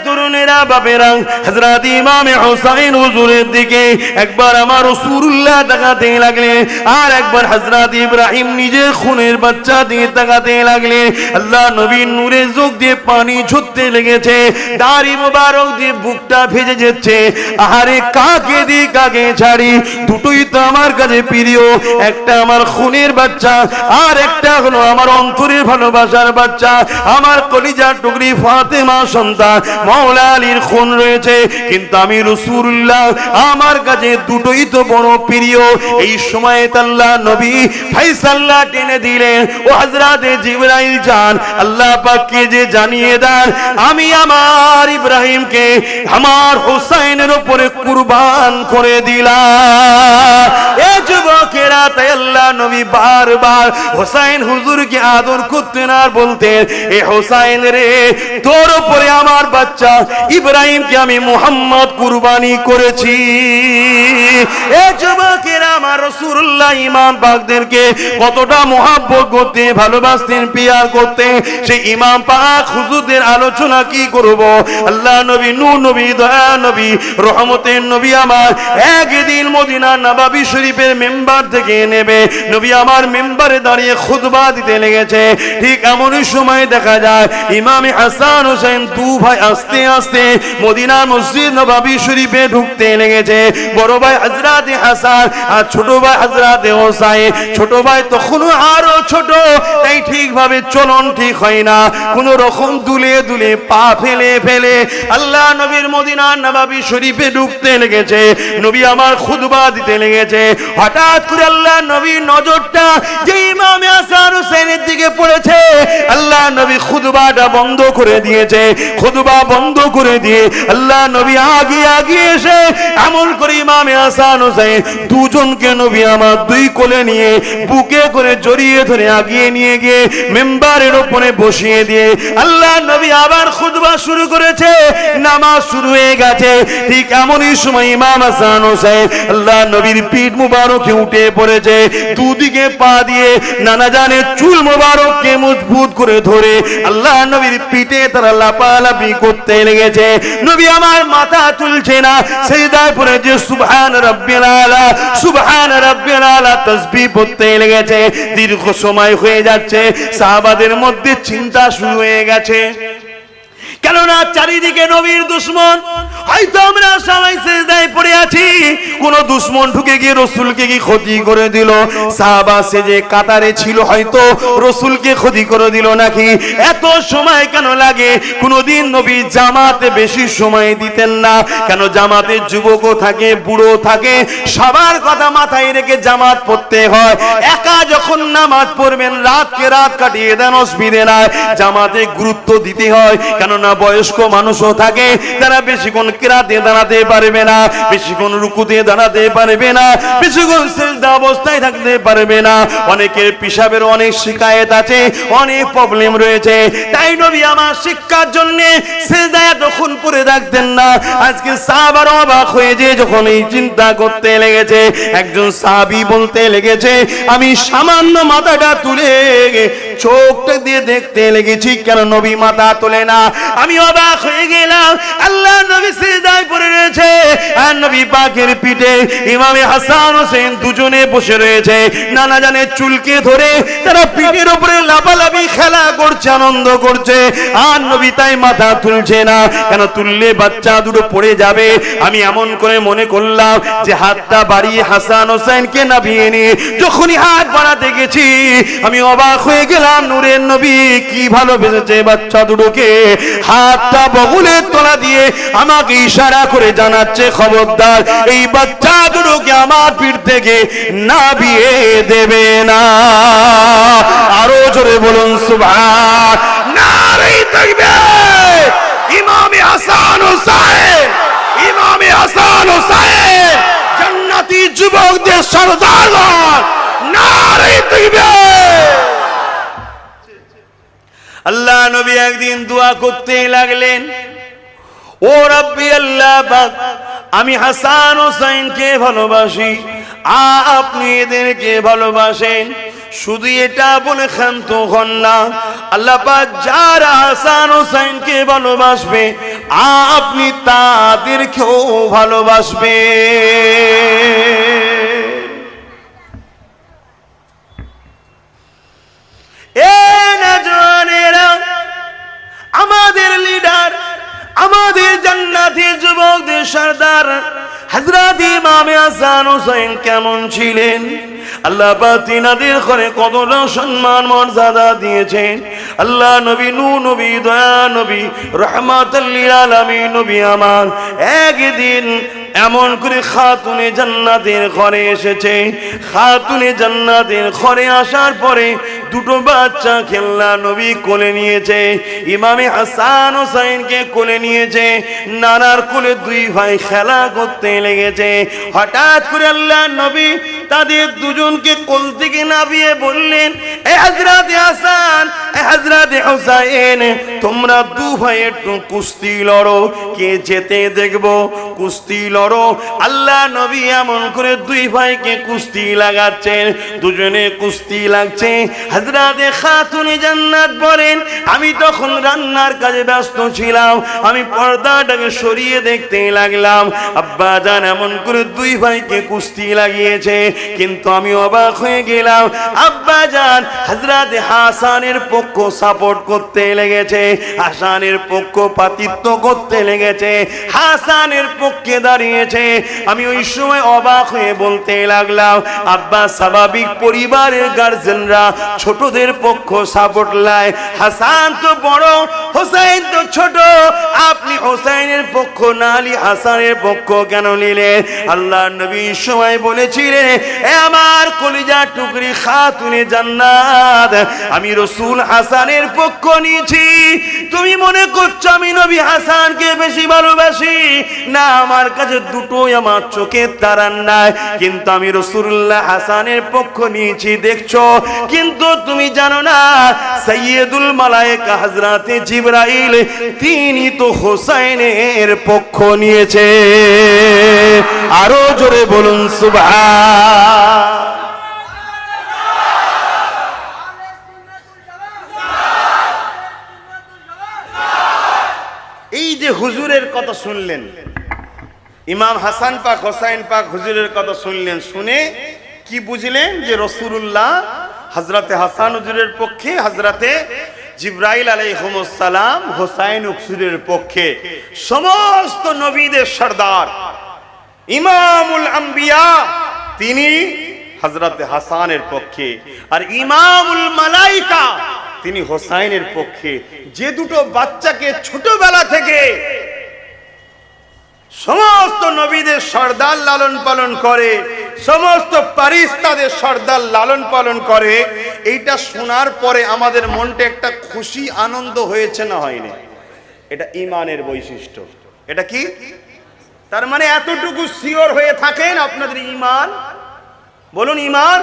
তরুণেরা, বাপেরা, হযরত ইমাম হুসাইন হুজুরের দিকে একবার আমার রাসূলুল্লাহ তাকাতে লাগলেন, আর একবার হযরত ইব্রাহিম নিজের খুনের বাচ্চা দিয়ে তাকাতে লাগলেন। আল্লাহ নবীর নূরে চোখ দিয়ে পানি ঝরতে লেগেছে, দাড়ি মোবারক দিয়ে বুকটা ভেজে যাচ্ছে। আহারে কাকে দি কাকে ছাড়ি, দুটোই তো আমার কাছে প্রিয়। একটা আমার খুনের বাচ্চা, আর একটা হলো আমার অন্তরের ভালোবাসার বাচ্চা, আমার কলিজার টুকরি ফাতেমা সন্তান মাওলা আলীর খুন রয়েছে। কিন্তু আমি রাসূলুল্লাহ, আমার কাছে দুটোই তো বড় প্রিয়। এই সময় আল্লাহ নবী ফায়সালা টেনে দিলেন, ও হযরত জিবরাইল যান, আল্লাহ পাককে যে জানিয়ে দেন আমি আমার ইব্রাহিমকে আমার হুসাইনের উপরে কুরবান করে দিলাম। এ যুবকেরা, তাই আল্লাহ নবী বারবার হুসাইন হুজুরকে আদর করতেন আর বলতেন, এ হুসাইন রে, তোর উপরে আমার বাচ্চা ইব্রাহিমকে আমি মুহাম্মদ কুরবানি করেছি। এ যুবকেরা, আমার রাসূলুল্লাহ ইমাম পাকদেরকে কতটা মুহাব্বত করতে, ভালোবাসতেন, পিয়ার করতেন, সেই ইমাম পাক হুজুরদের আলোচনা কি করব। আল্লাহ নবী, নূর নবী, দয়া নবী, রহমতের নবী আমার একদিন মদিনা নববী শরীফের মেম্বার থেকে নেবে নবী আমার মেম্বারে দাঁড়িয়ে খুতবা দিতে লেগেছে। ঠিক এমনই সময় দেখা যায় ইমাম হাসান হোসেন দু ভাই আস্তে আস্তে মদিনার মসজিদ নববী শরীফে ঢুকতে লেগেছে। বড় ভাই হযরত হাসান আর ছোট ভাই হযরত হোসাইন। ছোট ভাই তখনও আরো ছোট, তাই ঠিকভাবে চলন ঠিক হয় না, কোন রকম দুলে দুলে পা ফেলে ফেলে আল্লাহ নবীর মদিনার নববী শরীফে ঢুকতে লেগেছে। নবী আমার খুতবা দিতে লেগেছে। হঠাৎ করে আল্লাহ নবীর নজরটা যে ইমাম হাসান হোসেনের দিকে পড়েছে, আল্লাহ নবী খুতবাটা বন্ধ করে দিয়েছে। খুতবা বন্ধ করে দিয়ে আল্লাহ নবী আগে আগে এসে এমন করে ইমাম হাসান হোসেন দুজনকে নবী আমার দুই কোলে নিয়ে বুকে করে জড়িয়ে ধরে আগিয়ে নিয়ে গিয়ে মেম্বারের উপরে বসিয়ে দিয়ে আল্লাহ নবী আবার খুতবা শুরু করেছে। নামাজ শুরু হয়ে গেছে। ঠিক এমনই সময় ইমাম হাসান হোসেন আল্লাহ নবীর পিঠ মুবারকে উঠে পড়েছে। দুদিকে পা দিয়ে নানা জানের চুল মুবারককে মজবুত করে ধরে আল্লাহ নবীর পিঠে তারা লাপালাপি করতে লেগেছে। নবী আমার মাথা তুলছে না, সিজদায় পড়ে যে সুবহান রাব্বিল আলা, সুবহান রাব্বিল আলা তাসবিহ পড়তে লেগেছে। দীর্ঘ সময় হয়ে যাচ্ছে, সাহাবাদের মধ্যে চিন্তা শুরু হয়ে গেছে, কেননা চারিদিকে নবীর দুশমন। হয়তো আমরা সবাই সিজদায় পড়ে আছি, কোন দুশমন ঢুকে গিয়ে রাসূলকে কি ক্ষতি করে দিল। সাহাবা সেজে কাতারে ছিল, হয়তো রাসূলকে ক্ষতি করে দিল নাকি। এত সময় কেন লাগে? কোনদিন নবী জামাতে বেশি সময় দিতেন না। কেন? জামাতে যুবকও থাকে, বুড়ো থাকে, সবার কথা মাথায় রেখে জামাত পড়তে হয়। একা যখন নামাজ পড়বেন, রাতকে রাত কাটিয়ে দেন, অসুবিধে নাই। জামাতে গুরুত্ব দিতে হয়, কেননা বয়স্ক মানুষও থাকে, তারা বেশিক্ষণ কিরাতে দাঁড়াতে পারবে না, বেশিক্ষণ রুকুতে দাঁড়াতে পারবে না, বেশিক্ষণ সিজদা অবস্থায় থাকতে পারবে না। অনেকের পিশাবের অনেক শিকায়েত আছে, অনেক প্রবলেম রয়েছে। তাই নবী আমার শিক্ষার জন্য সিজদায় তখন পড়ে থাকতেন না। আজকে সাহাবারা অবাক হয়ে যে যখন এই চিন্তা করতে লেগেছে, একজন সাহাবী বলতে লেগেছে, আমি সামান্য মাথাটা তুলে চোখটা দিয়ে দেখতে লেগেছি, কেন নবী মাথা তোলে না। আমি অবাক হয়ে গেলাম। আল্লাহ নবী সিজদায় পড়ে রয়েছে, আর নবী পাকের পিঠে ইমাম হাসান হোসেন দুজনে বসে রয়েছে। নানা জানের চুলকে ধরে তারা পিঠের উপরে লাফালাফি খেলা করছে, আনন্দ করছে। আর নবী তাই মাথা তুলছে না, কেন? তুললে বাচ্চা দুটো পড়ে যাবে। আমি এমন করে মনে করলাম যে হাতটা বাড়িয়ে হাসান হোসেনকে নামিয়ে নিয়ে যখনই হাত বাড়াতে গেছি, আমি অবাক হয়ে গেলাম। নূরের নবী কি ভালোবেসেছে বাচ্চা দুটোকে। হাতটা বগলের তলা দিয়ে আমাকে ইশারা করে জানাচ্ছে, খবরদার এই বাচ্চা দুটোকে আমার পিঠ থেকে নামিয়ে দেবে না। আরো জোরে বলুন সুবহান। নারে তাকবীর। ইমাম হাসান হোসেন, ইমাম হাসান হোসেন জান্নাতি যুবকদের সরদার। নারে তাকবীর। আল্লাহ নবী একদিন দোয়া করতে লাগলেন, ও রব্বি আল্লাহ পাক, আমি হাসান হোসেনকে ভালোবাসি, আপনি এদেরকে ভালোবাসেন। শুধু এটা বলে ক্ষান্ত হন না, আল্লাহ পাক যারা হাসান হোসেনকে ভালোবাসবে আপনি তাদেরকেও ভালোবাসবেন। এ নওজওয়ানেরা, আমাদের লিডার, আমাদের জান্নাতি যুবকদের সরদার হযরত ইমাম হাসান হুসাইন কেমন ছিলেন? আল্লাহ পাক তিনাদের ঘরে কতটা সম্মান মর্যাদা দিয়েছেন। আল্লাহ নবী, নূহ নবী, দয়া নবী, রাহমাতুল লিল আলামিন নবী আমার একদিন এমন করে খাতুনে জান্নাতের ঘরে এসেছে। খাতুনে জান্নাতের ঘরে আসার পরে দুটো বাচ্চা খেলনা নবী কোলে নিয়েছে। ইমামে হাসান হোসাইনকে কোলে নিয়েছে। নানার কোলে দুই ভাই খেলা করতে লেগেছে। হঠাৎ করে আল্লাহ নবী তাদের দুজনকে কোল থেকে নামিয়ে বললেন, এ হযরত হাসান, এ হযরত হোসাইন, তোমরা দু ভাই একটু কুস্তি লড়ো, কে জেতে দেখবো, কুস্তি লড়ো। আল্লাহ নবী এমন করে দুই ভাইকে কুস্তি লাগাচ্ছেন, দুজনে কুস্তি লাগছে। হযরতে খাতুনে জান্নাত বলেন, আমি তখন রান্নার কাজে ব্যস্ত ছিলাম, আমি পর্দাটাকে সরিয়ে দেখতে লাগলাম আব্বা জান এমন করে দুই ভাইকে কুস্তি লাগিয়েছে। কিন্তু আমি অবাক হয়ে গেলাম, আব্বা জান হযরতে হাসানের পক্ষ সাপোর্ট করতে লেগেছে, হাসানের পক্ষ পাতিত্ব করতে লেগেছে, হাসানের পক্ষে দাঁড়িয়েছে। আমি ওই সময় অবাক হয়ে বলতে লাগলাম, আব্বা স্বাভাবিক পরিবারের গার্জেনরা ছোটদের পক্ষ সাপোর্ট লায়, হাসান তো বড়, হোসেন তো ছোট, আপনি হোসেনের পক্ষ না লি হাসানের পক্ষ কেন নিলেন? আল্লাহ নবী সময় বলেছিলেন, এ আমার কলিজা টুকরি খাতুনে জান্নাত, আমি রাসূল হাসানের পক্ষ নিয়েছি। তুমি মনে করছো আমি নবী হাসানকে বেশি ভালোবাসি? না, আমার কাছে দুটোই আমার চোখের তারার নাই, কিন্তু আমি রাসূলুল্লাহ হাসানের পক্ষ নিয়েছি দেখছো। কিন্তু তুমি জানো না, সাইয়্যিদুল মালায়েকা হযরতে জিবরাইল তিনি তো হোসেনের পক্ষ নিয়েছে। আরো জোরে বলুন সুবহান। এই যে হুজুরের কথা শুনলেন, ইমাম হাসান পাক, হোসাইন পাক হুজুরের কথা শুনলেন, শুনে কি বুঝলেন? যে রাসূলুল্লাহ হযরতে হাসান হুজুরের পক্ষে, হযরতে জিবরাইল আলাইহিস সালাম হোসাইন হুজুরের পক্ষে। সমস্ত নবীদের সরদার ইমামুল আম্বিয়া তিনি হযরতে হাসানের পক্ষে, আর ইমামুল মালাইকা তিনি হোসাইনের পক্ষে। যে দুটো বাচ্চাকে ছোটবেলা থেকে সমস্ত নবীদের সর্দার লালন পালন করে, সমস্ত ফারিস্তাদের সর্দার লালন পালন করে, এইটা শোনার পরে আমাদের মনটা একটা খুশি আনন্দ হয়েছে না হয়নি? এটা ঈমানের বৈশিষ্ট্য। এটা কি? তার মানে এতটুকু শিওর হয়ে থাকেন আপনাদের ঈমান, বলুন ঈমান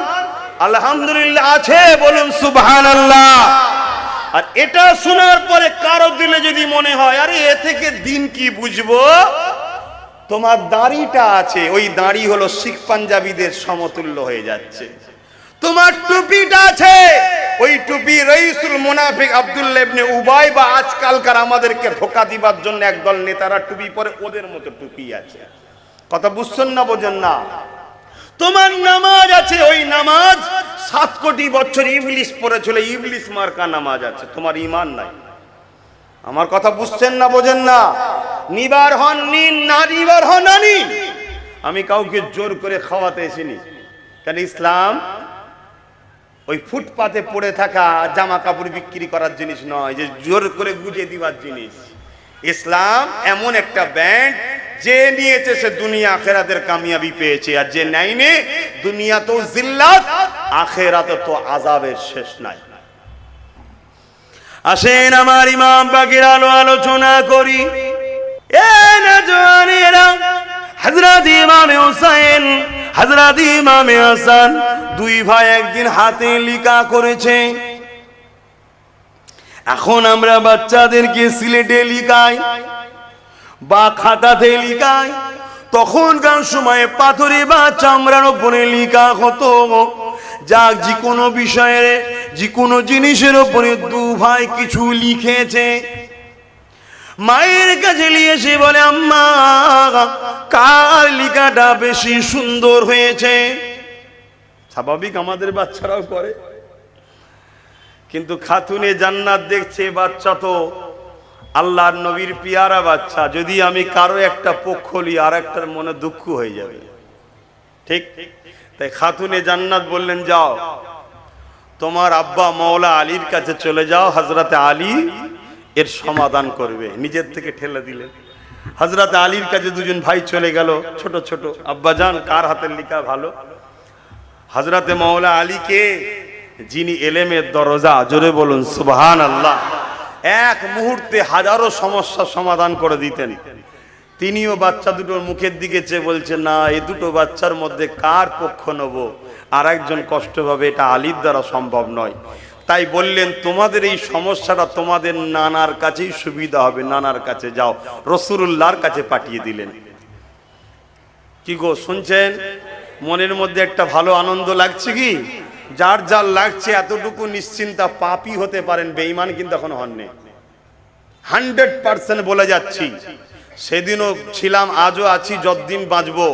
আলহামদুলিল্লাহ আছে, বলুন সুবহানাল্লাহ। আর এটা শোনার পরে কারো দিলে যদি মনে হয় আরে এ থেকে দিন কি বুঝবো, তোমার দাড়িটা আছে, ওই দাড়ি হলো শিখ পাঞ্জাবিদের সমতুল্য হয়ে যাচ্ছে। তোমার টুপিটা আছে, ওই টুপি রাইসুল মুনাফিক আব্দুল্লাহ ইবনে উবাই বা আজকালকার আমাদেরকে ধোঁকা দিবার জন্য একদল নেতারা টুপি পরে, ওদের মতো টুপি আছে। কথা বুঝছেন না, বোঝেন না? তোমার নামাজ আছে, ওই নামাজ 7 কোটি বছর ইবলিস পড়েছিল, ইবলিস মার্কা নামাজ আছে, তোমার ঈমান নাই। আমার কথা বুঝছেন না, বোঝেন না? নিবার হন নিন, না নিবার হন না নিন। আমি কাউকে জোর করে খাওয়াতে এসিনি, কারণ ইসলাম ওই ফুটপাতে পড়ে থাকা জামা কাপড় বিক্রি করার জিনিস নয়, যে জোর করে গুজে দিবার জিনিস। ইসলাম এমন একটা ব্যান্ড, যে নিয়েছে সে দুনিয়া আখেরাতের কামিয়াবি পেয়েছে, আর যে নেয়নি দুনিয়া তো জিল্লাত, আখেরাতে তো আযাবের শেষ নাই। আসেন আমার ইমাম পাকের আলোচনা করি। এ নওজওয়ানেরা, হযরত ইমাম হুসাইন, হযরত ইমাম হাসান দুই ভাই একদিন হাতে লিখা করেছে। এখন আমরা বাচ্চাদেরকে সিলেটে লিখাই বা খাতাতে লিখাই, তখনকার সময়ে পাথরে বা চামড়ার উপরে লিখা হতো। যাক, যে কোনো বিষয়ে, যে কোনো জিনিসের উপরে দু ভাই কিছু লিখেছে। মায়ের কাছে নিয়ে এসে বলে, আম্মা কার লিকাটা বেশি সুন্দর হয়েছে? স্বাভাবিক আমাদের বাচ্চারাও করে, কিন্তু খাতুনে জান্নাত দেখছে বাচ্চা তো আল্লাহর নবীর পিয়ারা বাচ্চা, যদি আমি কারো একটা পক্ষ নিই আর একটার মনে দুঃখ হয়ে যাবে, ঠিক? তাই খাতুনে জান্নাত বললেন, যাও তোমার আব্বা মওলা আলীর কাছে চলে যাও, হযরতে আলী এর সমাধান করবে। নিজের থেকে ঠেলে দিলেন। হযরতে আলীর কাছে দুজন ভাই চলে গেল, ছোট ছোট। আব্বা জান কার হাতের লিখা ভালো? হযরতে মওলা আলীকে, যিনি এলেমের দরজা, জোরে বলুন সুবহানাল্লাহ, এক মুহূর্তে হাজারো সমস্যার সমাধান করে দিতেন। তিনিও বাচ্চা দুটোর মুখের দিকে চেয়ে বলছেন, না এই দুটো বাচ্চার মধ্যে কার পক্ষ নেব? আর একজন কষ্ট পাবে, এটা আলীর দ্বারা সম্ভব নয়। তাই বললেন, তোমাদের এই সমস্যাটা তোমাদের নানার কাছেই সুবিধা হবে, নানার কাছে যাও। রাসূলুল্লাহর কাছে পাঠিয়ে দিলেন। কি গো শুনছেন? মনের মধ্যে একটা ভালো আনন্দ লাগছে কি? যার যার লাগছে এতটুকু নিশ্চিন্তা, পাপী হতে পারেন, বেঈমান কিন্তু এখনো হননি। 100% বলে যাচ্ছি, সেদিনও ছিলাম, আজও আছি, যতদিন বাঁচবো।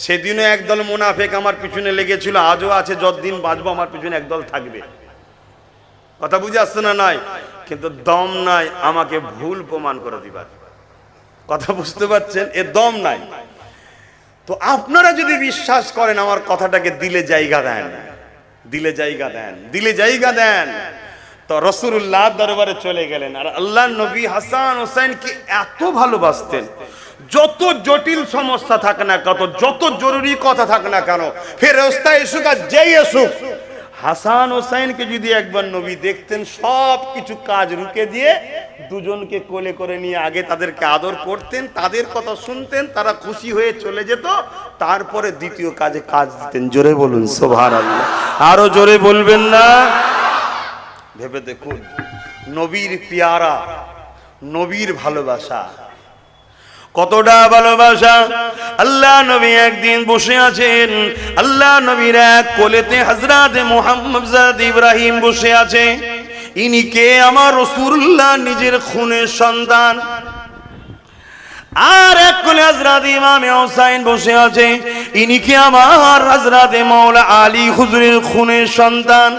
সেদিনও একদল মুনাফেক আমার পিছনে লেগেছিল, আজও আছে, যতদিন বাঁচবো আমার পিছনে একদল থাকবে। কথা বুঝে আসছে না? নাই, কিন্তু দম নাই আমাকে ভুল প্রমাণ করে দিবার। কথা বুঝতে পারছেন? এ দম নাই। তো আপনারা যদি বিশ্বাস করেন আমার কথাটাকে, দিলে জায়গা দেন, দিলে জায়গা দেন, দিলে জায়গা দেন। তো রাসূলুল্লাহ দরবারে চলে গেলেন। আর আল্লাহর নবী হাসান হোসেনকে এত ভালোবাসতেন, যত জটিল সমস্যা থাকে না কত, যত জরুরি কথা থাকে না কেন, ফেরেশতা এসুক আর যেই এসুক, হাসান হোসেনকে যদি একবার নবী দেখতেন, সব কিছু কাজ রুকে দিয়ে দুজনকে কোলে করে নিয়ে আগে তাদেরকে আদর করতেন, তাদের কথা শুনতেন, তারা খুশি হয়ে চলে যেত, তারপরে দ্বিতীয় কাজে কাজ দিতেন। জোরে বলুন সুবহানাল্লাহ। আরো জোরে বলবেন না? ভেবে দেখুন, নবীর পিয়ারা, নবীর ভালোবাসা, কতটা ভালোবাসা। আল্লাহ নবী একদিন বসে আছেন, আল্লাহ নবীর এক কোলেতে হযরত মুহাম্মদ ইব্রাহিম বসে আছে। ইনি কে? আমার রাসূলুল্লাহ নিজের খুনের সন্তান। আর এক কোলে হযরত ইমামে হুসাইন বসে আছে। ইনি কে? আমার হযরত মাওলা আলী হুজুরের খুনের সন্তান।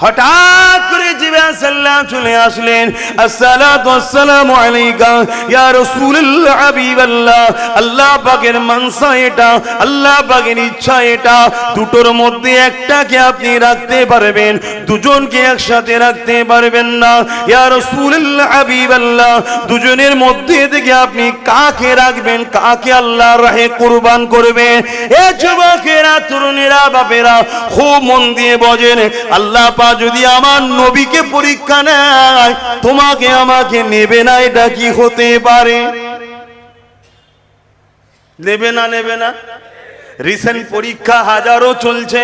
হঠাৎ করে জিবরাইল সাল্লাল্লাহু চলে আসলেন। আসসালাতু ওয়াসসালামু আলাইকা ইয়া রাসূলুল্লাহ হাবিবাল্লাহ। আল্লাহ পাকের মানসা এটা, আল্লাহ পাকের ইচ্ছা এটা, দুটোর মধ্যে একটাকে আপনি রাখতে পারবেন, দুজনকে একসাথে রাখতে পারবেন না। ইয়া রাসূলুল্লাহ হাবিবাল্লাহ, দুজনের মধ্যে থেকে আপনি কাকে রাখবেন, কাকে আল্লাহর রাহে কুরবান করবেন? এ যুবকেরা, তরুণেরা, বাপেরা, খুব মন দিয়ে বোঝেন। আল্লাহ যদি আমার নবীকে পরীক্ষা নেয়, তোমাকে আমাকে নেবে না, এটা কি হতে পারে? নেবে না, নেবে না? রিসেন্ট পরীক্ষা হাজারো চলছে।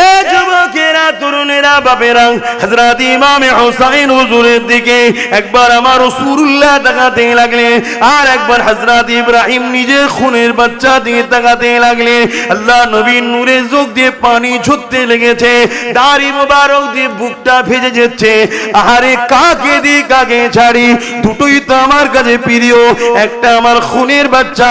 এ যুবকেরা, তরুণেরা, বাপেরা, হযরত ইমামে হুসাইন হুজুরের দিকে একবার আমার রাসূলুল্লাহ তাকাতে লাগলেন, আর একবার হযরত ইব্রাহিম নিজের খুনের বাচ্চা দিয়ে তাকাতে লাগলেন। আল্লাহ নবীর নূরের চোখ দিয়ে পানি ঝরতে লেগেছে, দাড়ি মোবারক দিয়ে বুকটা ভেজে যাচ্ছে। আহারে, কাকে দিই কাকে ছাড়ি? দুটোই তো আমার কাছে প্রিয়, একটা আমার খুনের বাচ্চা,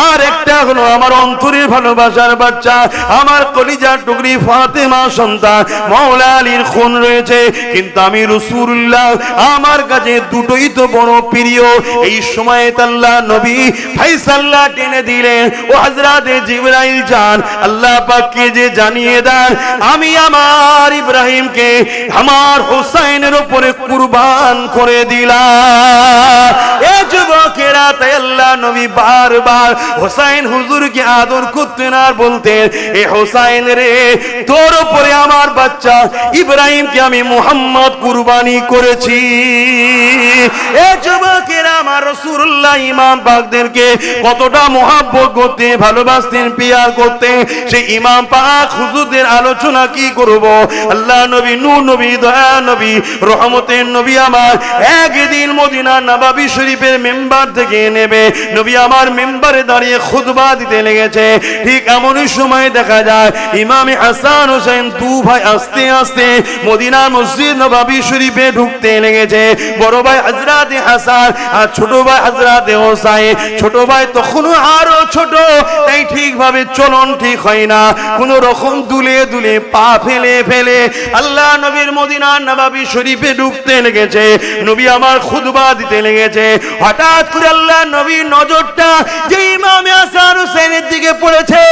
আর একটা হলো আমার অন্তরের ভালোবাসার বাচ্চা, আমার কলিজার টুকরি ফাতেমা সন্তান মাওলা আলীর খুন রয়েছে। কিন্তু আমি রাসূলুল্লাহ, আমার কাছে দুটোই তো বড় প্রিয়। এই সময়ে আল্লাহ নবী ফায়সালা টেনে দিলেন, ও হযরত জিবরাইল যান, আল্লাহ পাককে যে জানিয়ে দেন, আমি আমার ইব্রাহিমকে আমার হোসাইনের উপরে কুরবান করে দিলাম। এ যুবকেরা, তাই আল্লাহ নবী বারবার হোসাইন হুজুরকে আদর করতেন আর বলতেন, এ হোসাইন রে, তোর উপরে আমার বাচ্চা ইব্রাহিমকে আমি মুহাম্মদ কুরবানি করেছি। এ যুবকেরা, আমার রাসূলুল্লাহ ইমাম পাকদেরকে কতটা মহব্বত করতে, ভালোবাসতেন, পিয়ার করতে। সেই ইমাম পাক হুজুরদের আলোচনা কি করব। আল্লাহ নবী, নূর নবী, দয়া নবী, রহমতের নবী আমার একদিন মদিনা নববী শরীফের মেম্বার থেকে নেবে নবী আমার মেম্বারে দাঁড়িয়ে খুতবা দিতে লেগেছে। ঠিক এমনই সময় দেখা যায় ইমাম হাসান হোসেন দু ভাই আস্তে আস্তে মদিনা মসজিদ নববী শরীফে ঢুকতে লেগেছে। বড় ভাই হযরত হাসান আর ছোট ভাই হযরত হোসাইন। ছোট ভাই তখনও আরো ছোট, তাই ঠিকভাবে চলন ঠিক হয় না, কোন রকম দুলে দুলে পা ফেলে ফেলে আল্লাহ নবীর মদিনা নববী শরীফে ঢুকতে লেগেছে। নবী আমার খুতবা দিতে লেগেছে। হঠাৎ করে আল্লাহ নবীর নজরটা যে ইমাম হাসান হোসেনের দিকে পড়েছে,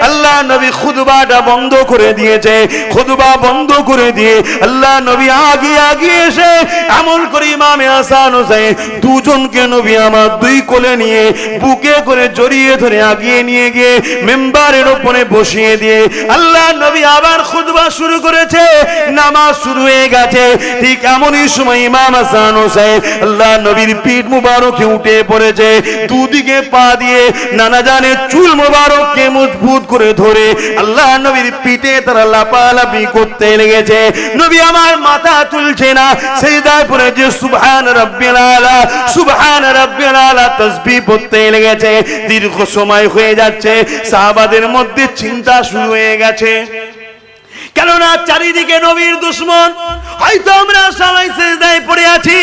আল্লাহ নবী খুতবাটা বন্ধ করে দিয়েছে। খুতবা বন্ধ করে দিয়ে আল্লাহ নবী আগে আগে এসে এমন করে ইমাম হাসান হোসেন দুজনকে নবী আমার দুই কোলে নিয়ে বুকে করে জড়িয়ে ধরে আগিয়ে নিয়ে গিয়ে মেম্বারের উপরে বসিয়ে দিয়ে আল্লাহ নবী আবার খুতবা শুরু করেছে। নামাজ শুরু হয়ে গেছে। ঠিক এমনই সময় ইমাম হাসান হোসেন আল্লাহ নবীর পিঠ মুবারকে উঠে পড়েছে। দুদিকে পা দিয়ে নানা জানের চুল মুবারককে মজবুত করে ধরে আল্লাহ নবীর পিঠে তারা লাপালাপি করতে লেগেছে। নবী আমার মাথা তুলছে না, সিজদায় পড়ে যে সুবহান রাব্বিল আলা, সুবহান রাব্বিল আলা তাসবিহ পড়তে লেগেছে। দীর্ঘ সময় হয়ে যাচ্ছে, সাহাবাদের মধ্যে চিন্তা শুরু হয়ে গেছে। কেননা চারিদিকে নবীর দুশমন। হয়তো আমরা সবাই সিজদায় পড়ে আছি,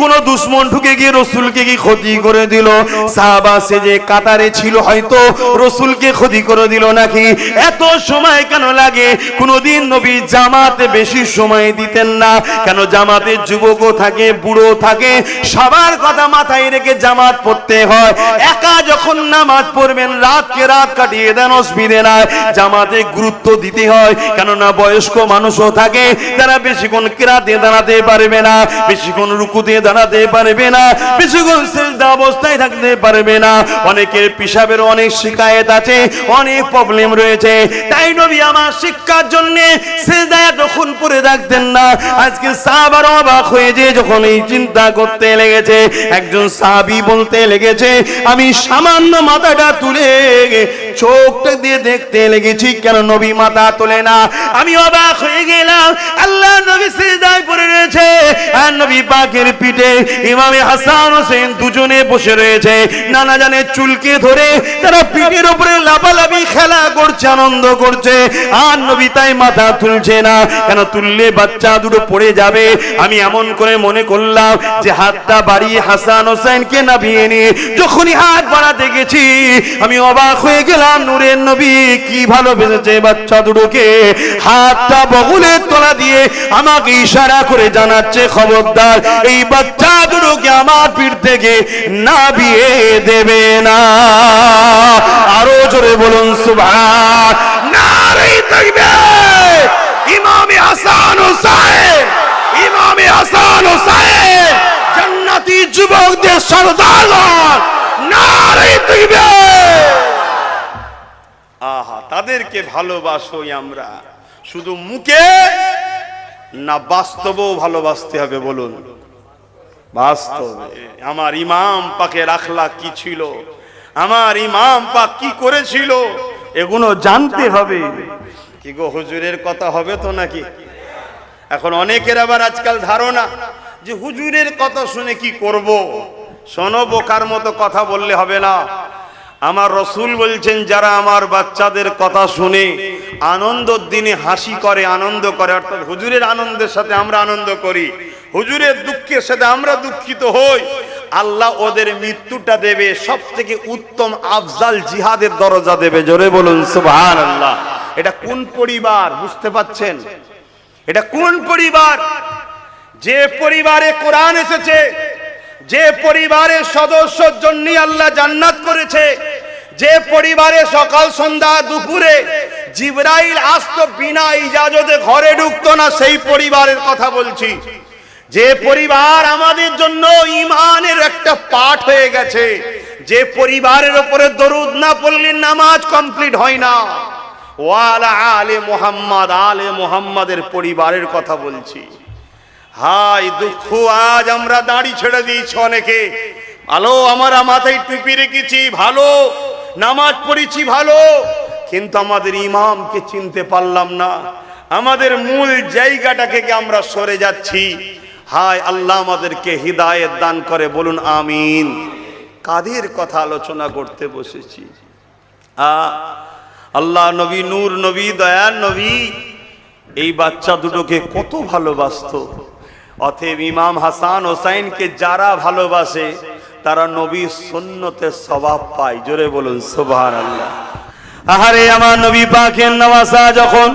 কোন দুশমন ঢুকে গিয়ে রাসূলকে কি ক্ষতি করে দিল। সাহাবা সেজে কাতারে ছিল, হয়তো রাসূলকে ক্ষতি করে দিল নাকি। এত সময় কেন লাগে? কোনদিন নবী জামাতে বেশি সময় দিতেন না। কেন? জামাতে যুবকও থাকে, বুড়ো থাকে, সবার কথা মাথায় রেখে জামাত পড়তে হয়। একা যখন নামাজ পড়বেন, রাতকে রাত কাটিয়ে দেন, অসুবিধে নাই, জামাতে গুরুত্ব দিতে হয়। কেননা বয়স্ক মানুষও থাকে, তারা বেশিক্ষণ কিরাতে দাঁড়াতে পারবে না, বেশিক্ষণ রুকুতে দাঁড়াতে পারবে না, বেশিক্ষণ সিজদা অবস্থায় থাকতে পারবে না। অনেকের পেশাবের অনেক শিকায়েত আছে, অনেক প্রবলেম রয়েছে। তাই নবী আমার শিক্ষার জন্য সিজদায় তখন পড়ে থাকতেন না। আজকে সাহাবারা অবাক হয়ে যে যখন এই চিন্তা করতে লেগেছে, একজন সাহাবী বলতে লেগেছে, আমি সামান্য মাথাটা তুলে চোখটা দিয়ে দেখতে লেগেছি, কেন নবী মাথা তোলে না। আমি অবাক হয়ে গেলাম। আল্লাহ নবী সিজদায় পড়ে রয়েছে, আর নবী পাকের পিঠে ইমাম হাসান হোসেন দুজনে বসে রয়েছে। নানা জানের চুলকে ধরে তারা পিঠের উপরে লাফালাফি খেলা করছে, আনন্দ করছে। আর নবী তাই মাথা তুলছে না। কেন? তুললে বাচ্চা দুটো পড়ে যাবে। আমি এমন করে মনে করলাম যে হাতটা বাড়িয়ে হাসান হোসেনকে নামিয়ে নিয়ে যখনই হাত বাড়াতে গেছি, আমি অবাক হয়ে গেলাম। নূরের নবী কি ভালোবেসেছে বাচ্চা দুটোকে। হাতটা বগলের তলা দিয়ে আমাকে ইশারা করে জানাচ্ছে, খবরদার এই বাচ্চা দুটোকে আমার পিঠ থেকে নামিয়ে দেবে না। আরো জোরে বলুন সুবহান। নারে তাকবীর। ইমামে হাসান হোসেন, ইমামে হাসান হোসেন জান্নাতি যুবকদের সরদার। নারে তাকবীর। আহা, তাদেরকে ভালোবাসোই আমরা শুধু মুখে না, বাস্তবেও ভালোবাসতে হবে। বলুন বাস্তবে। আমার ইমাম পাকের আখলাক কি ছিল, আমার ইমাম পাক কি করেছিল, এগুলো জানতে হবে। কি গো, হুজুরের কথা হবে তো নাকি? এখন অনেকের আবার আজকাল ধারণা যে হুজুরের কথা শুনে কি করব। শোনো, বোকার মতো কথা বললে হবে না। আমার রাসূল বলছেন, যারা আমার বাচ্চাদের কথা শুনে আনন্দের দিনে হাসি করে, আনন্দ করে, অর্থাৎ হুজুরের আনন্দের সাথে আমরা আনন্দ করি, হুজুরের দুঃখের সাথে আমরা দুঃখিত হই, আল্লাহ ওদের মৃত্যুটা দেবে সবথেকে উত্তম আফজাল জিহাদের দরজা দেবে। জোরে বলুন সুবহানাল্লাহ। এটা কোন পরিবার বুঝতে পাচ্ছেন? এটা কোন পরিবার? যে পরিবারে কোরআন এসেছে, যে পরিবারের সদস্যর জন্য আল্লাহ জান্নাত করেছে, যে পরিবারে সকাল সন্ধ্যা দুপুরে জিবরাইল আসতো বিনা ইজাজতে ঘরে ঢুকতো না, সেই পরিবারের কথা বলছি। যে পরিবার আমাদের জন্য ঈমানের একটা পাঠ হয়ে গেছে, যে পরিবারের উপরে দরুদ না পড়লে নামাজ কমপ্লিট হয় না। ওয়ালা আলে মুহাম্মদ, আলে মুহাম্মাদের পরিবারের কথা বলছি। হাই দুঃখ, আজ আমরা দাড়ি ছেড়ে দিয়েছি অনেকে, ভালো আমরা মাথায় টুপি রেখেছি, ভালো নামাজ পড়েছি, ভালো, কিন্তু আমাদের ইমামকে চিনতে পারলাম না, আমাদের মূল জায়গাটাকে আমরা সরে যাচ্ছি। হায় আল্লাহ আমাদেরকে হিদায়াত দান করে, বলুন আমিন। কাদের কথা আলোচনা করতে বসেছি? আল্লাহ নবী, নূর নবী, দয়ার নবী এই বাচ্চা দুটোকে কত ভালোবাসতো। অতএব ইমাম হাসান হোসাইনকে যারা ভালোবাসে তারা নবীর সুন্নতের সওয়াব পায়। জোরে বলুন সুবহানাল্লাহ। আহারে আমার নবী পাকের নওয়াজা যখন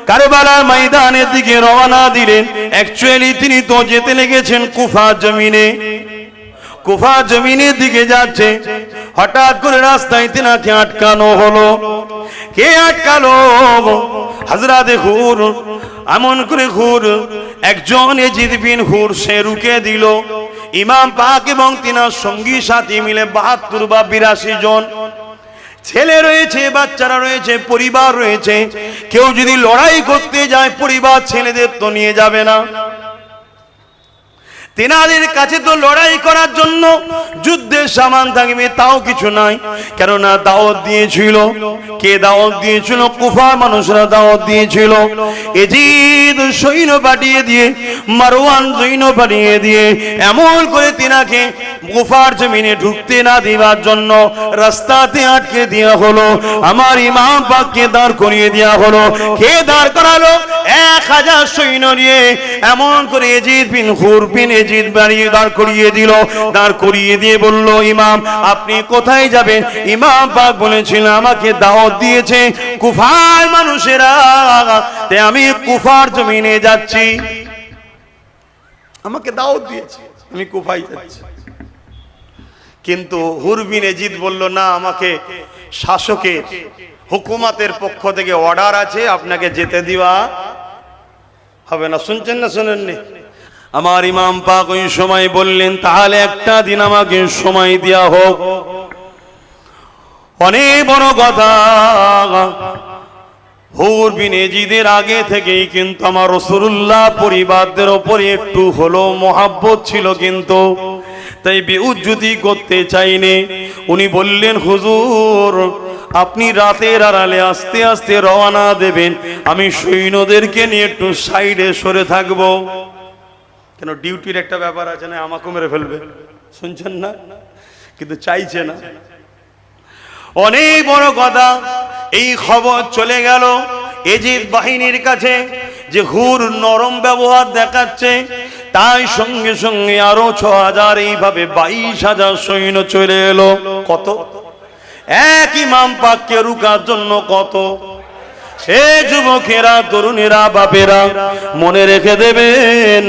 কারবালার ময়দানের দিকে রওনা দিলেন, অ্যাকচুয়ালি তিনি তো যেতে লেগেছেন কুফা জমিনে। কুফা জমিনের দিকে যাচ্ছে, হঠাৎ করে রাস্তায় তেনাকে আটকানো হলো। কে আটকালো? হযরত হুর। এমন করে হুর, একজন ইয়াজিদ বিন হুর, সে রুকে দিল। ইমাম পাক এবং তিনার সঙ্গী সাথী মিলে ৭২ বা ৮২ জন ছেলে রয়েছে, বাচ্চারা রয়েছে, পরিবার রয়েছে। কেউ যদি লড়াই করতে যায় পরিবার ছেলেদের তো নিয়ে যাবে না। তেনাদের কাছে তো লড়াই করার জন্য যুদ্ধের সামান থাকবে তাও কিছু নাই, কেননা দাওয়াত দিয়েছিল। কে দাওয়াত দিয়েছিল? কুফার মানুষরা দাওয়াত দিয়েছিল। ইয়াজিদ সৈন্য পাঠিয়ে দিয়ে, মারওয়ান সৈন্য পাঠিয়ে দিয়ে এমন করে তিনাকে কুফার জমিনে ঢুকতে না দেওয়ার জন্য রাস্তাতে আটকে দেওয়া হলো। আমার ইমাম পাককে দাঁড় করিয়ে দেওয়া হলো। কে দাঁড় করালো? ১০০০ সৈন্য নিয়ে এমন করে ইয়াজিদ বিন হুর বিন ইয়াজিদ বাড়িয়ে দাঁড় করিয়ে দিল। দাঁড় করিয়ে দিয়ে বলল, ইমাম আপনি কোথায় যাবেন? ইমাম পাক বলেছিল, আমাকে দাওয়াত দিয়েছে কুফার মানুষেরা, তাই আমি কুফার জমিনে যাচ্ছি। আমাকে দাওয়াত দিয়েছে, আমি কুফায় যাচ্ছি। কিন্তু হুর বিন ইয়াজিদ বলল, না, আমাকে শাসকের হুকুমতের পক্ষ থেকে অর্ডার আছে, আপনাকে যেতে দেওয়া হবে না। শুনছেন না শোনেননি? আমার ইমাম পাক ওই সময় বললেন, তাহলে একটা দিন আমাকে সময় দেয়া হোক। অনেক বড় কথা। হুর বিন ইয়াজিদের আগে থেকেই কিন্তু আমার রাসূলুল্লাহ পরিবারদের উপরে একটু হলো মহব্বত ছিল, কিন্তু তাই বেউজ্জতি করতে চাইনি। উনি বললেন, হুজুর আপনি রাতের আড়ালে আস্তে আস্তে রওনা দেবেন, আমি সৈন্যদেরকে নিয়ে একটু সাইডে সরে থাকবো। কেন, ডিউটির একটা ব্যাপার আছে না, আমাকে মেরে ফেলবে। শুনছেন না? কিন্তু চাইছে না। অনেক বড় কথা। এই খবর চলে গেল ইয়াজিদ বাহিনীর কাছে যে হুর নরম ব্যবহার দেখাচ্ছে, তাই সঙ্গে সঙ্গে আরো ৬০০০, এইভাবে ২২,০০০ সৈন্য চলে এলো। কত? এক ইমাম পাককে রুকার জন্য কত? সে যুবকেরা, তরুণেরা, বাপেরা মনে রেখে দেবেন,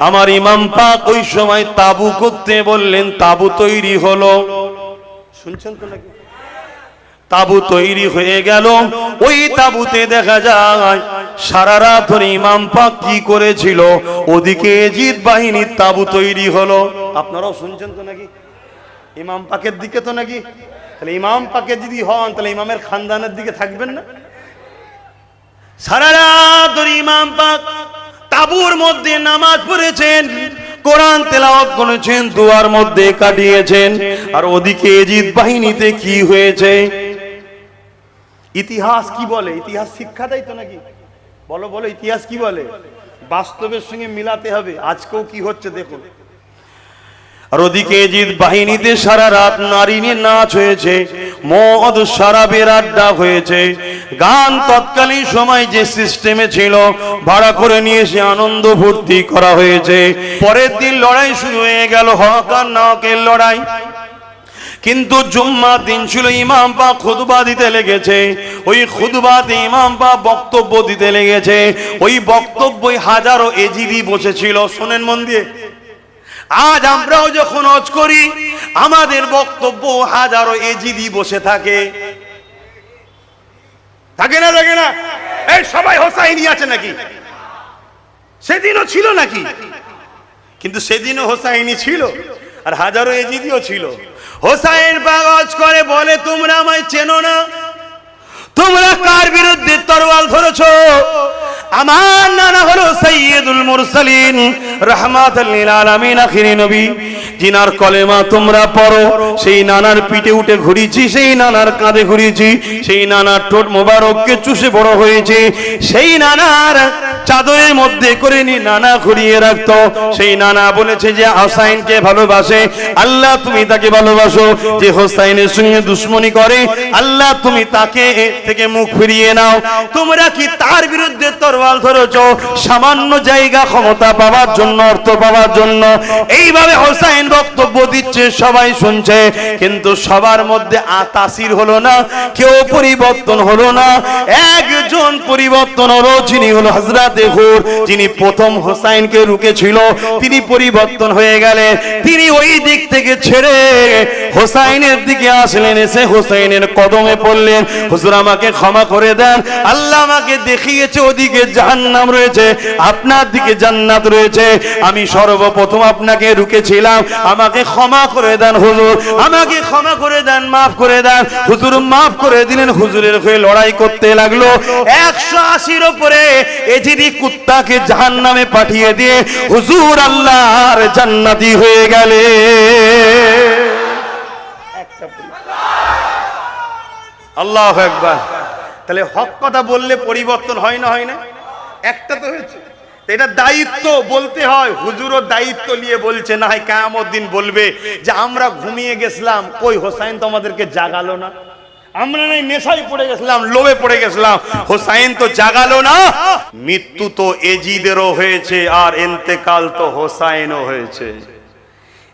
আমার ইমাম পাক ওই সময় তাবু করতে বললেন, তাবু তৈরি হলো। শুনছেন তো নাকি? তাবু তৈরি হয়ে গেল। ওই তাবুতে দেখা যায় সারা রাত ধরে ইমাম পাক কি করেছিল, ওদিকে ইয়াজিদ বাহিনীর তাবু তৈরি হলো। আপনারাও শুনছেন তো নাকি? ইমাম পাকের দিকে তো নাকি? তাহলে ইমাম পাকের যদি হন তাহলে ইমামের খানদানের দিকে থাকবেন না? সারা রাত ধরে ইমাম পাক তাবুর মধ্যে নামাজ পড়েছেন, কোরআন তেলাওয়াত করেছেন, দুয়ার মধ্যে কাটিয়েছেন। আর ওদিকে ইয়াজিদ বাহিনীতে কি হয়েছে? ইতিহাস কি বলে? ইতিহাস শিক্ষা দেয় তো নাকি? বলো বলো, ইতিহাস কি বলে? বাস্তবের সঙ্গে মিলাতে হবে। আজকেও কি হচ্ছে দেখুন। আর ওদিকে ইয়াজিদ বাহিনীতে সারা রাত নারী নিয়ে নাচ হয়েছে, মদ শরাবের আড্ডা হয়েছে, গান তৎকালীন সময় যে সিস্টেমে ছিল ভাড়া করে নিয়ে এসে আনন্দ ফুর্তি করা হয়েছে। পরের দিন লড়াই শুরু হয়ে গেল, হক আর নাহকের লড়াই। কিন্তু জুম্মার দিন ছিল, ইমাম পাক খুতবা দিতে লেগেছে। ওই খুতবাতে ইমাম পাক বক্তব্য দিতে লেগেছে। ওই বক্তব্যই হাজারো ইয়াজিদি বসেছিল। শোনেন মন দিয়ে, আজ আমরাও যখন হজ করি আমাদের বক্তব্য হাজারো ইয়াজিদি বসে থাকে। থাকে না? থাকে না? এই সবাই হোসাইনি আছে নাকি? সেদিনও ছিল নাকি? কিন্তু সেদিনও হোসাইনি ছিল, আর হাজারো ইয়াজিদিও ছিল। হোসাইন পাক হজ করে বলে, তোমরা আমায় চেনো না, তোমরা কার বিরুদ্ধে তরোয়াল ধরেছো? আমার নানা হলো সাইয়্যিদুল মুরসালিন রাহমাতাল লিল আলামিন আখিরি নবী, জিনার কলেমা তোমরা পড়ো। সেই নানার পিঠে উঠে ঘুরিয়েছি, সেই নানার কাঁধে ঘুরিয়েছি, সেই নানার ঠোঁট মোবারককে চুষে বড় হয়েছে, সেই নানার চাদরের মধ্যে করে নি নানা ঘুরিয়ে রাখতো। সেই নানা বলেছে যে হোসাইনকে ভালোবাসে, আল্লাহ তুমি তাকে ভালোবাসো। যে হোসাইনের সঙ্গে দুশ্মনী করে, আল্লাহ তুমি তাকে থেকে মুখ ফিরিয়ে নাও। তোমরা কি তার বিরুদ্ধে তরোয়াল ধরেছ সামান্য জায়গা ক্ষমতা পাওয়ার জন্য, অর্থ পাওয়ার জন্য? এইভাবে হোসাইন বক্তব্য দিচ্ছে, সবাই শুনছে, কিন্তু সবার মধ্যে তাসির হলো না, কেউ পরিবর্তন হলো না। একজন পরিবর্তন হলো, যিনি হলো হযরতে হুর, যিনি প্রথম হোসাইনকে রুকেছিল, তিনি পরিবর্তন হয়ে গেলেন। তিনি ওই দিক থেকে ছেড়ে হোসাইনের দিকে আসলেন, এসে হোসাইনের কদমে পড়লেন, হুজুর আমাকে ক্ষমা করে দেন, আল্লাহ আমাকে দেখিয়েছে ওদিকে জাহান্নাম রয়েছে, আপনার দিকে জান্নাত রয়েছে, আমি সর্বপ্রথম আপনাকে রুকেছিলাম, আমাকে ক্ষমা করে দেন হুজুর, আমাকে ক্ষমা করে দেন, মাফ করে দেন। হুজুর মাফ করে দিলেন, হুজুরের হয়ে লড়াই করতে লাগলো। 180-র উপরে এজিদি কুত্তাকে জাহান্নামে পাঠিয়ে দিয়ে হুজুর আল্লাহর জান্নাতি হয়ে গেলে। আল্লাহু আকবার। তাহলে হক কথা বললে পরিবর্তন হয় না, হয় না? একটা তো হয়েছে, এটা দায়িত্ব বলতে হয়। হুজুরও দায়িত্ব নিয়ে বলছে, না হয় কিয়ামত দিন বলবে যে আমরা ঘুমিয়ে গেছিলাম, কই হোসাইন তো আমাদেরকে জাগালো না, আমরা নাই নেশায় পড়ে গেছিলাম, লোভে পড়ে গেছিলাম, হোসাইন তো জাগালো না। মৃত্যু তো এজিদেরও হয়েছে, আর ইন্তেকাল তো হোসাইনও হয়েছে।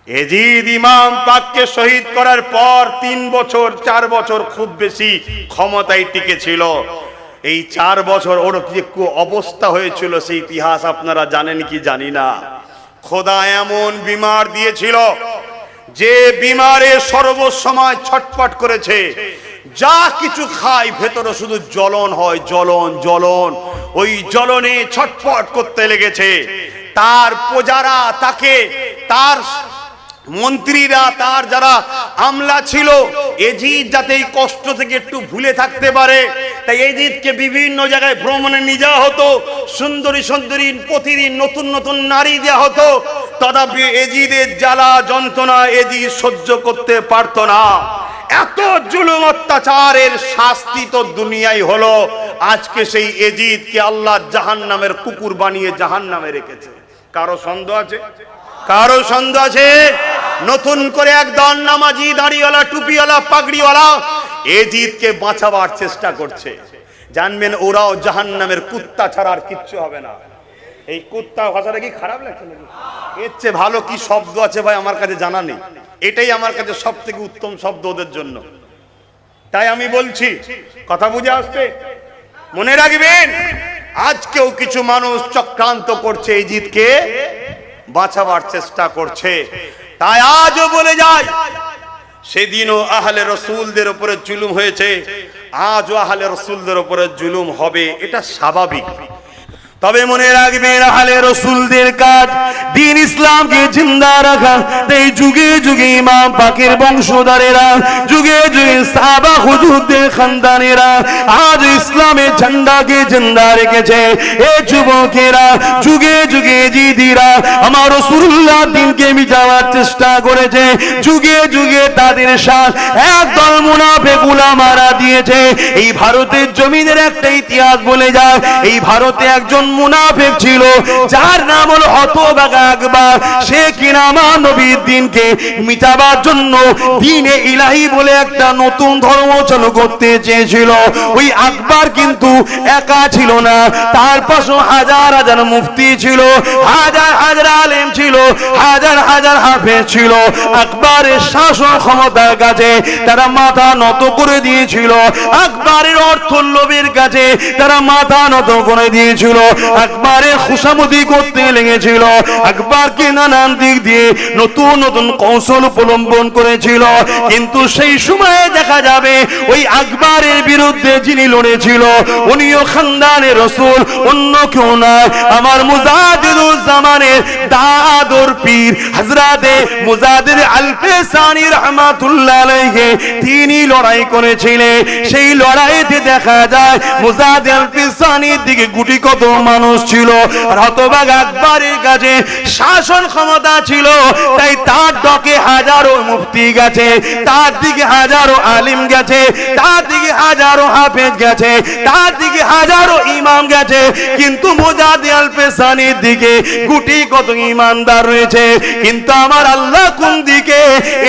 এজিদ ইমাম পাককে শহীদ করার পর 3 বছর 4 বছর খুব বেশি ক্ষমতায় টিকে ছিল। এই 4 বছর ওর কি অবস্থা হয়েছিল সেই ইতিহাস আপনারা জানেন কি জানি না। খোদা এমন বিমার দিয়েছিল যে বিমারে সর্বসময় ছটফট করেছে, যা কিছু খায় ভেতরে শুধু জ্বলন হয়, জ্বলন জ্বলন, ওই জ্বলনে ছটফট করতে লেগেছে। তার প্রজারা তাকে, তার মন্ত্রীরা, তার যারা আমলা ছিল, এজিদ যাতে এই কষ্ট থেকে একটু ভুলে থাকতে পারে, তাই এজিদকে বিভিন্ন জায়গায় ভ্রমণে নিয়ে যাওয়া হতো, সুন্দরী সুন্দরী প্রতিদিন নতুন নতুন নারী দেওয়া হতো। তথাপি এজিদের জ্বালা যন্ত্রণা এজিদ সহ্য করতে পারত না। এত জুলুম অত্যাচারের শাস্তি তো দুনিয়ায় হলো। আজকে সেই এজিদকে আল্লাহ জাহান্নামের কুকুর বানিয়ে জাহান্নামে রেখেছে। কারো সন্দেহ আছে? কারো সন্দেহ আছে? নতুন করে একদল নামাজি, দাড়িওয়ালা, টুপিওয়ালা, পাগড়িওয়ালা এজিদকে বাঁচাবার চেষ্টা করছে। জানবেন ওরাও জাহান্নামের কুত্তা ছাড়া আর কিচ্ছু হবে না। এই কুত্তা ভাষাটা কি খারাপ লাগছে নাকি? এর চেয়ে ভালো কি শব্দ আছে ভাই আমার কাছে জানা নেই। এটাই আমার কাছে সব থেকে উত্তম শব্দ ওদের জন্য। তাই আমি বলছি, কথা বুঝে আসছে? মনে রাখবেন, আজকেও কিছু মানুষ চক্রান্ত করছে, এজিদকে বাঁচাবার চেষ্টা করছে। তাই আজও বলে যায়, সেদিনও আহলে রসুলদের উপরে জুলুম হয়েছে, আজও আহলে রসুলদের উপরে জুলুম হবে, এটা স্বাভাবিক। তবে মনে রাখবেন, আহলে রসুলদের কাজ দ্বীন ইসলামকে জিন্দা রাখা। এই যুগে যুগে ইমাম পাকের বংশধরেরা, যুগে যুগে সাহাবা হুজুরদের খানদানেরা আজ ইসলামের ঝান্ডাকে জিন্দা রেখেছে। এই যুবকেরা, যুগে যুগে জিদিরা আমার রাসূলুল্লাহ দ্বীনকে মিটাবার চেষ্টা করেছে। যুগে যুগে তাদের সাথ একদল মুনাফিক উলামারা দিয়েছে। এই ভারতের জমিনের একটা ইতিহাস বলে যায়, এই ভারতে একজন মুনাফিক ছিল, যার নাম হলো হতভাগা আকবর। সে কিনা আমার নবীর দ্বীনকে মিটাবার জন্য দ্বীনে ইলাহি বলে একটা নতুন ধর্ম চালু করতে চেয়েছিল। ওই আকবর কিন্তু একা ছিল না, তার পাশে হাজার হাজার মুফতি ছিল, হাজার হাজার আলেম ছিল, হাজার হাজার হাফেজ ছিল। আকবরের শাসন ক্ষমতার কাছে তারা মাথা নত করে দিয়েছিল, আকবরের অর্থ লোভের কাছে তারা মাথা নত করে দিয়েছিল, আকবরের খুশামদি করতে লেগেছিল, আকবরকে নানান দিক দিয়ে নতুন নতুন কৌশল অবলম্বন করেছিল। কিন্তু সেই সময়ে দেখা যাবে ওই আকবরের বিরুদ্ধে যিনি লড়েছিল উনিও খানদানের রাসূল, অন্য কেউ না, আমার মুজাদ্দিদুজ জামানের দাদর পীর হযরত মুজাদ্দিদ আল-ফিসানি রাহমাতুল্লাহ আলাইহি তিনি লড়াই করেছিলেন। সেই লড়াইতে দেখা যায় মুজাদ্দিদ আল-ফিসানির দিকে গুটি কত মানুষ ছিল। আর হতভাগ আকবরের কাছে শাসন ক্ষমতা ছিল, তাই তার ডকে হাজারো মুফতি গেছে, তার দিকে হাজারো আলিম গেছে, তার দিকে হাজারো হাফেজ গেছে, তার দিকে হাজারো ইমাম গেছে, কিন্তু মুজাদ্দিদ আল-ফিসানির দিকে গুটি কত ইমানদার রয়েছে। কিন্তু আমার আল্লাহ কোন দিকে,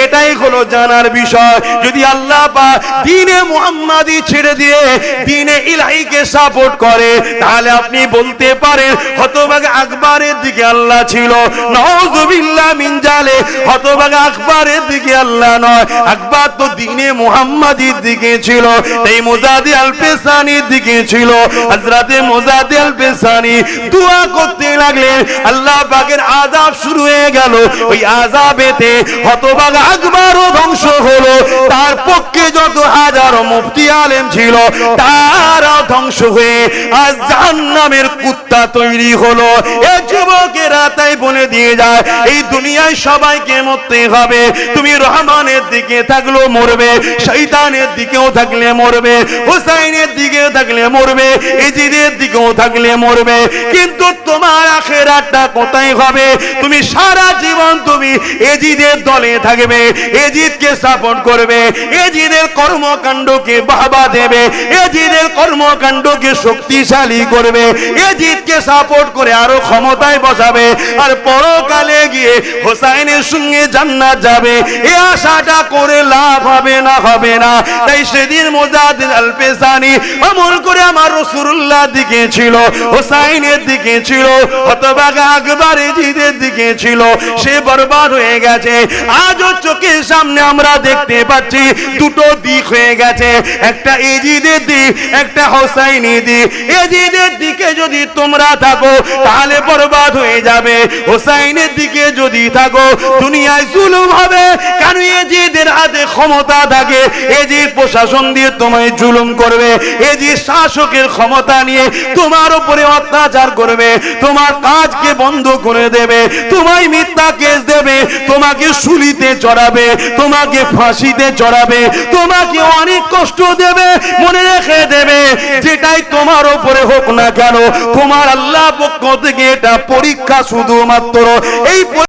এটাই হলো জানার বিষয়। যদি আল্লাহ পাক দ্বীনে মুহাম্মাদি ছেড়ে দিয়ে দ্বীনে ইলাহিকে সাপোর্ট করে, তাহলে আপনি বলতে পারেন হতভাগা আকবরের দিকে আল্লাহ ছিল। নাউযুবিল্লাহ মিন জালিক, হতভাগা আকবরের দিকে আল্লাহ নয়, আকবর তো দ্বীনে মুহাম্মাদির দিকে ছিল, তাই মুজাদ্দিদ আল-ফিসানির দিকে ছিল। হযরতে মুজাদ্দিদ আল-ফিসানি দোয়া করতে লাগলেন, আল্লাহ পাকের আযাব শুরু হয়ে গেল। ওই আযাবেতে হতভাগা আকবরও ধ্বংস হলো, তার পক্ষে যত হাজারো মুফতি আলেম ছিল তারাও ধ্বংস হয়ে আজ জাহান্নামের কুত্তা তৈরি হলো। এই যুবকেরা তাই বলে দিয়ে যায়, এই দুনিয়ায় সবাইকে মরতে হবে। তুমি রহমানের দিকে থাকলেও মরবে, শয়তানের দিকেও থাকলে মরবে, হুসাইনের দিকেও থাকলে মরবে, ইজিদের দিকেও থাকলে মরবে। কিন্তু তোমার আখিরাতটা কোথায় হবে? তুমি সারা জীবন তুমি এজিদের দলে থাকবে, এজিদকে সাপোর্ট করবে, এজিদের কর্মকাণ্ডকে বাহবা দেবে, এজিদের কর্মকাণ্ডকে শক্তিশালী করবে, এজিদকে সাপোর্ট করে আরো ক্ষমতায় বসাবে, আর পরকালে গিয়ে হোসাইনের সঙ্গে জান্নাত যাবে। এই আশাটা করে লাভ হবে না, হবে না। তাই সেদিন মুজাদ্দিদ আল-ফিসানি আমল করে আমার রাসূলুল্লাহ দিকে ছিল, হোসাইনের দিকে ছিল, হতভাগা আকবর এজিদের দিকে ছিল, সে বরবাদ হয়ে গেছে। আজও চোখের সামনে আমরা দেখতে পাচ্ছি দুটো দিক হয়ে গেছে, একটা এজিদের দিক, একটা হোসাইনি দিক। এজিদের দিকে যদি তোমরা থাকো তাহলে বরবাদ হয়ে যাবে, হোসাইনের দিকে যদি থাকো দুনিয়ায় জুলুম হবে। কারণ এজিদের হাতে ক্ষমতা থাকে, এজিদ প্রশাসন দিয়ে তোমায় জুলুম করবে, এজিদ শাসকের ক্ষমতা নিয়ে তোমার উপরে অত্যাচার করবে, তোমার কাজকে বন্ধ করে দেবে, তোমায় মিথ্যা কেস দেবে, তোমাকে শুলিতে চড়াবে, তোমাকে ফাঁসিতে চড়াবে, তোমাকে অনেক কষ্ট দেবে। মনে রেখে দেবে, যেটাই তোমার উপরে হোক না কেন, তোমার আল্লাহ পক্ষ থেকে এটা পরীক্ষা শুধুমাত্র। এই